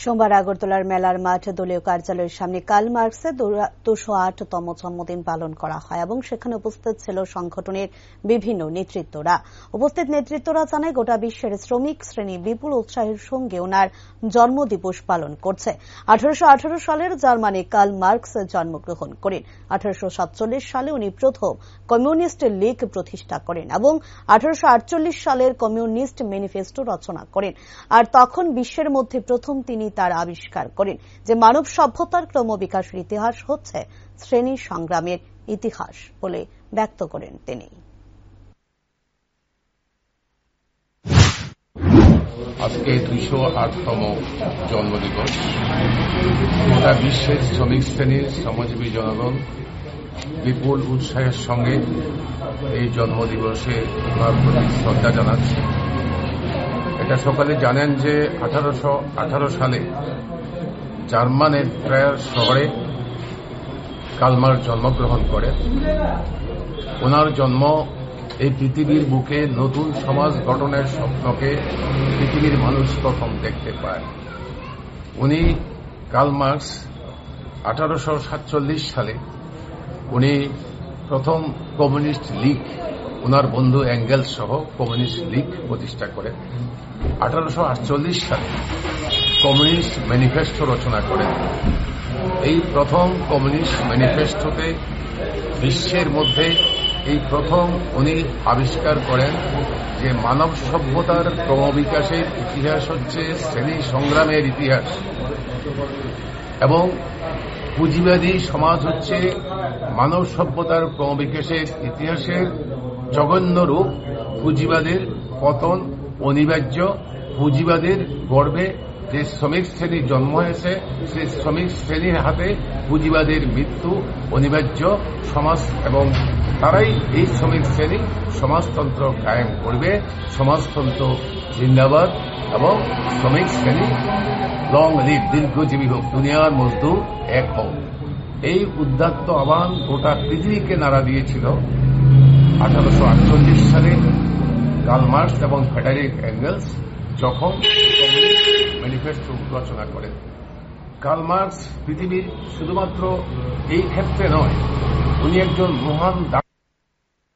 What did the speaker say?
সোমবার আগরতলার মেলার মাঠ দলীয় কার্যালয়ের সামনে কার্ল মার্কসের 208তম জন্মদিন পালন করা হয় এবং সেখানে উপস্থিত ছিল সংগঠনের বিভিন্ন নেতৃত্বরা। উপস্থিত নেতৃত্বরা জানায় গোটা বিশ্বের শ্রমিক শ্রেণী বিপুল উৎসাহের সঙ্গে ওনার জন্মদিবস পালন করছে। 1818 সালের জার্মানি কার্ল মার্কস জন্মগ্রহণ করেন। 1847 সালে উনি প্রথম কমিউনিস্ট লীগ প্রতিষ্ঠা করেন এবং 1848 সালের কমিউনিস্ট ম্যানিফেস্টো রচনা করেন। আর তখন বিশ্বের মধ্যে প্রথম তিনি তার আবিষ্কার করেন যে মানব সভ্যতার ক্রমবিকাশের ইতিহাস হচ্ছে শ্রেণী সংগ্রামের ইতিহাস বলে ব্যক্ত করেন তিনি। আজকে 208তম জন্মদিবস। গোটা বিশ্বের শ্রমিক শ্রেণীর শ্রমজীবী জনগণ বিপুল উৎসাহের সঙ্গে এই জন্মদিবসে ওনার প্রতি শ্রদ্ধা জানাচ্ছে। এটা সকালে জানেন যে 1818 সালে জার্মানের ট্রায়ার শহরে কার্ল মার্কস জন্মগ্রহণ করেন। ওনার জন্ম এই পৃথিবীর বুকে নতুন সমাজ গঠনের স্বপ্নকে পৃথিবীর মানুষ প্রথম দেখতে পায়। উনি কার্ল মার্কস 1847 সালে উনি প্রথম কমিউনিস্ট লীগ, ওনার বন্ধু এঙ্গেলস সহ কমিউনিস্ট লীগ প্রতিষ্ঠা করেন। 1848 সালে কমিউনিস্ট ম্যানিফেস্টো রচনা করেন। এই প্রথম কমিউনিস্ট ম্যানিফেস্টোতে বিশ্বের মধ্যে এই প্রথম উনি আবিষ্কার করেন যে মানব সভ্যতার ক্রমবিকাশের ইতিহাস হচ্ছে শ্রেণী সংগ্রামের ইতিহাস এবং পুঁজিবাদী সমাজ হচ্ছে মানব সভ্যতার ক্রমবিকাশের ইতিহাসের জঘন্য রূপ। পুঁজিবাদের পতন অনিবার্য। পুঁজিবাদের গর্ভে যে শ্রমিক শ্রেণীর জন্ম হয়েছে সেই শ্রমিক শ্রেণীর হাতে পুঁজিবাদের মৃত্যু অনিবার্য। সমাজ এবং তারাই এই শ্রমিক শ্রেণী সমাজতন্ত্র কায়েম করবে। সমাজতন্ত্র জিন্দাবাদ এবং শ্রমিক শ্রেণী লং লিভ, দীর্ঘজীবী হোক, দুনিয়ার মজদুর এক হোক। এই উদ্দাত্ত আহ্বান গোটা পৃথিবীকে নাড়া দিয়েছিল 1848 সালে কার্ল মার্কস এবং ফ্রেডারিক এঙ্গেলস যখন ম্যানিফেস্টো রচনা করেন। কার্ল মার্কস পৃথিবীর শুধুমাত্র এই ক্ষেত্রে নয়, উনি একজন মহান